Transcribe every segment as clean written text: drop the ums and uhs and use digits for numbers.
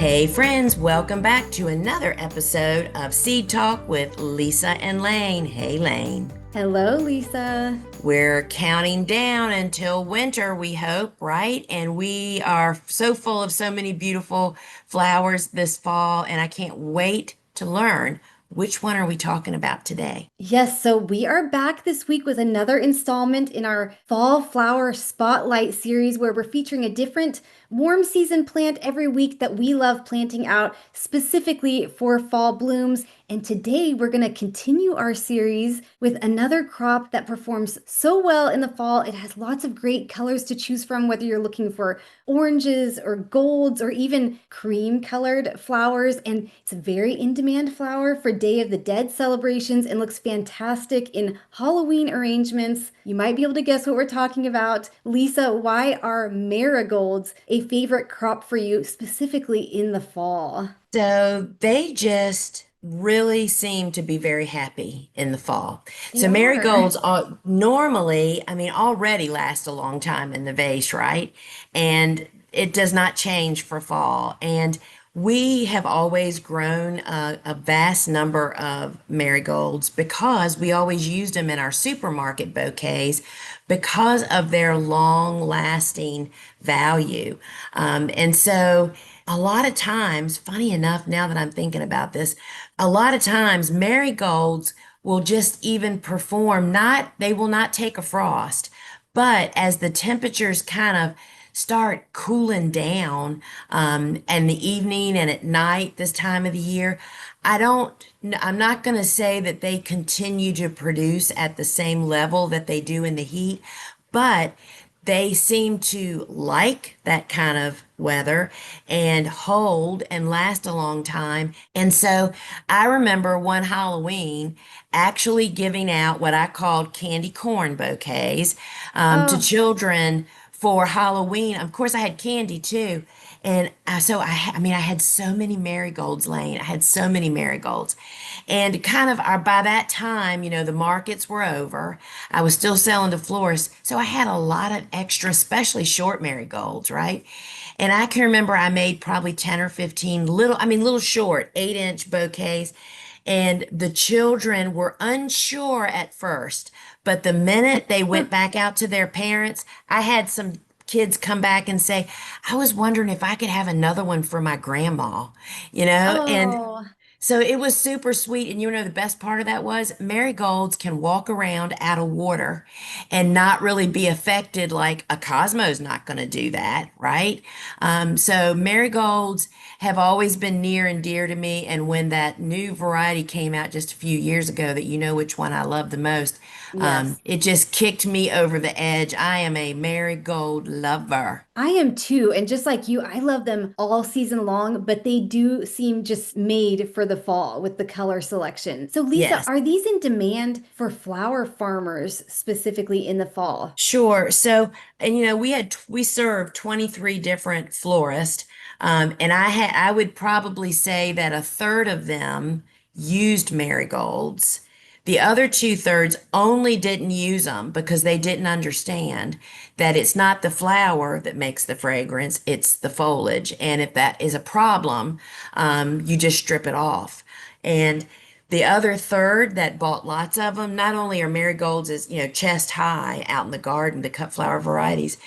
Hey, friends, welcome back to another episode of Seed Talk with Lisa and Layne. Hey, Layne. Hello, Lisa. We're counting down until winter, we hope, right? And we are so full of so many beautiful flowers this fall, and I can't wait to learn which one are we talking about today. Yes, so we are back this week with another installment in our Fall Flower Spotlight series where we're featuring a different warm season plant every week that we love planting out specifically for fall blooms. And today we're going to continue our series with another crop that performs so well in the fall. It has lots of great colors to choose from, whether you're looking for oranges or golds or even cream colored flowers. And it's a very in demand flower for Day of the Dead celebrations and looks fantastic in Halloween arrangements. You might be able to guess what we're talking about. Lisa, why are marigolds a favorite crop for you, specifically in the fall? So they just really seem to be very happy in the fall. They So are. marigolds are normally, already last a long time in the vase, right? And it does not change for fall. And we have always grown a vast number of marigolds because we always used them in our supermarket bouquets because of their long lasting value. And so a lot of times, funny enough, now that I'm thinking about this, a lot of times marigolds will just even perform, not, they will not take a frost, but as the temperatures kind of start cooling down in the evening and at night this time of the year, I'm not going to say that they continue to produce at the same level that they do in the heat, but they seem to like that kind of weather and hold and last a long time. And so I remember one Halloween actually giving out what I called candy corn bouquets to Oh, children for Halloween. Of course, I had candy too. And I had so many marigolds, Layne. I had so many marigolds. And kind of by that time, the markets were over. I was still selling to florists. So I had a lot of extra, especially short marigolds, right? And I can remember I made probably 10 or 15 little short 8-inch bouquets. And the children were unsure at first, but the minute they went back out to their parents, I had some kids come back and say, I was wondering if I could have another one for my grandma, and oh. so it was super sweet. And the best part of that was marigolds can walk around out of water and not really be affected like a Cosmo's not going to do that, right? So marigolds have always been near and dear to me. And when that new variety came out just a few years ago, that you know which one I love the most, Yes. it just kicked me over the edge. I am a marigold lover. I am too. And just like you, I love them all season long, but they do seem just made for the fall with the color selection. So, Lisa, Yes. are these in demand for flower farmers specifically in the fall? Sure. So, and we served 23 different florists, and I would probably say that a third of them used marigolds. The other two-thirds only didn't use them because they didn't understand that it's not the flower that makes the fragrance, it's the foliage. And if that is a problem, you just strip it off. And the other third that bought lots of them, not only are marigolds as, chest high out in the garden, the cut flower varieties,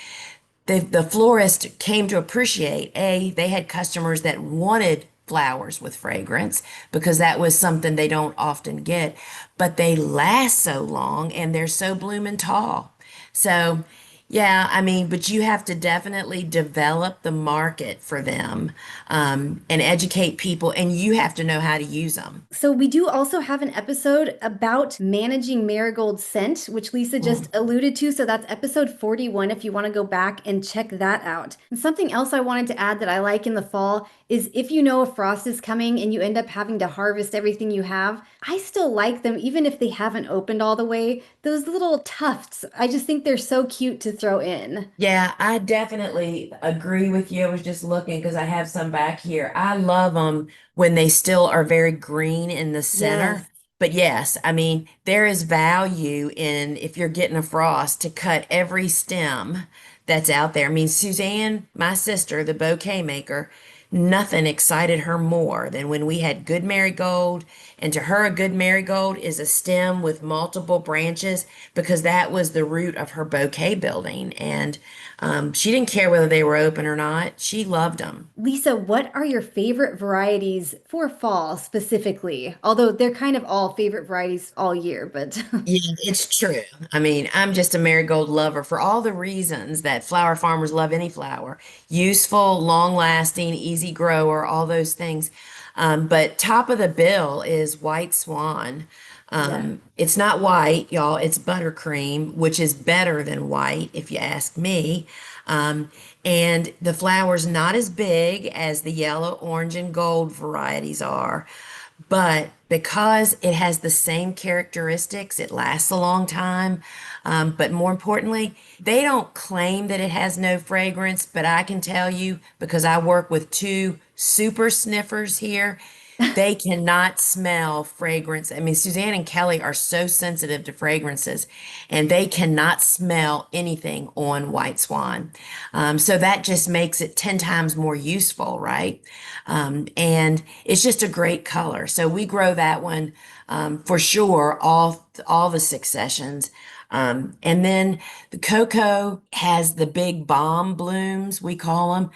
the florist came to appreciate, they had customers that wanted flowers with fragrance because that was something they don't often get, but they last so long and they're so blooming tall. So, yeah, but you have to definitely develop the market for them and educate people, and you have to know how to use them. So, we do also have an episode about managing marigold scent, which Lisa just alluded to. So, that's episode 41 if you want to go back and check that out. And something else I wanted to add that I like in the fall is if you know a frost is coming and you end up having to harvest everything you have, I still like them even if they haven't opened all the way. Those little tufts, I just think they're so cute to throw in. Yeah, I definitely agree with you. I was just looking because I have some back here. I love them when they still are very green in the center. Yes. But yes, there is value in if you're getting a frost to cut every stem that's out there. Suzanne, my sister, the bouquet maker, nothing excited her more than when we had good marigold. And to her, a good marigold is a stem with multiple branches because that was the root of her bouquet building. And she didn't care whether they were open or not. She loved them. Lisa, what are your favorite varieties for fall specifically? Although they're kind of all favorite varieties all year, but Yeah, it's true. I mean, I'm just a marigold lover for all the reasons that flower farmers love any flower. Useful, long-lasting, easy grower, all those things. But top of the bill is white swan. yeah. It's not white, y'all. It's buttercream, which is better than white, if you ask me. Um, and the flower's not as big as the yellow, orange, and gold varieties are. But because it has the same characteristics, it lasts a long time. But more importantly, they don't claim that it has no fragrance, but I can tell you because I work with two super sniffers here, they cannot smell fragrance. I mean, Suzanne and Kelly are so sensitive to fragrances, and they cannot smell anything on White Swan. So that just makes it 10 times more useful, right? And it's just a great color. So we grow that one for sure, all the successions. And then the cocoa has the big bomb blooms, we call them.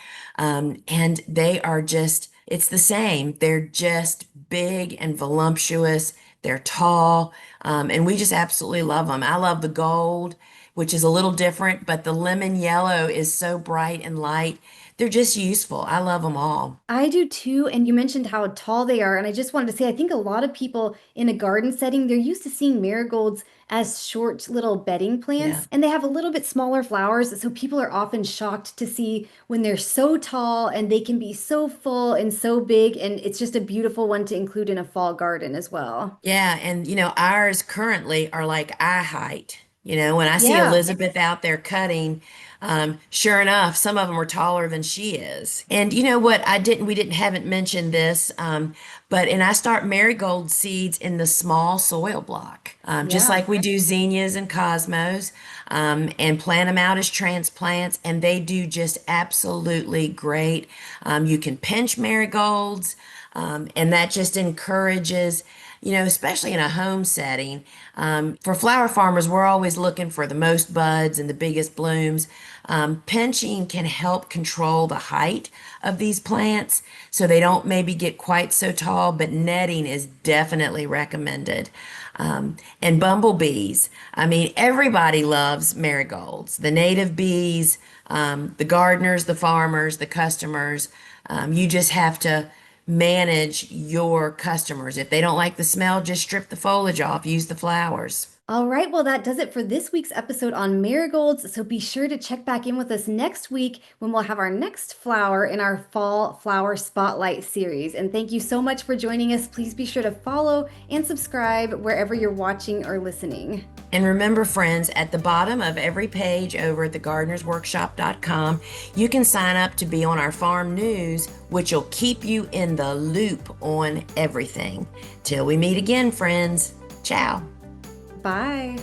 And they are just, it's the same. They're just big and voluptuous. They're tall. And we just absolutely love them. I love the gold, which is a little different, but the lemon yellow is so bright and light. They're just useful. I love them all. I do too. And you mentioned how tall they are. And I just wanted to say, I think a lot of people in a garden setting, they're used to seeing marigolds as short little bedding Yeah. plants, and they have a little bit smaller flowers. So people are often shocked to see when they're so tall and they can be so full and so big. And it's just a beautiful one to include in a fall garden as well. Yeah, and ours currently are like eye height. When I see Yeah. Elizabeth out there cutting, sure enough, some of them are taller than she is. And you know what? We didn't, haven't mentioned this, and I start marigold seeds in the small soil block, just Yeah. like we do zinnias and cosmos, and plant them out as transplants, and they do just absolutely great. You can pinch marigolds, and that just encourages especially in a home setting. For flower farmers, we're always looking for the most buds and the biggest blooms. Pinching can help control the height of these plants so they don't maybe get quite so tall, but netting is definitely recommended. And bumblebees. I mean, everybody loves marigolds. The native bees, the gardeners, the farmers, the customers. You just have to manage your customers. If they don't like the smell, just strip the foliage off, use the flowers. All right, well, that does it for this week's episode on marigolds. So be sure to check back in with us next week when we'll have our next flower in our Fall Flower Spotlight series. And thank you so much for joining us. Please be sure to follow and subscribe wherever you're watching or listening. And remember, friends, at the bottom of every page over at thegardenersworkshop.com, you can sign up to be on our farm news, which will keep you in the loop on everything. Till we meet again, friends. Ciao. Bye.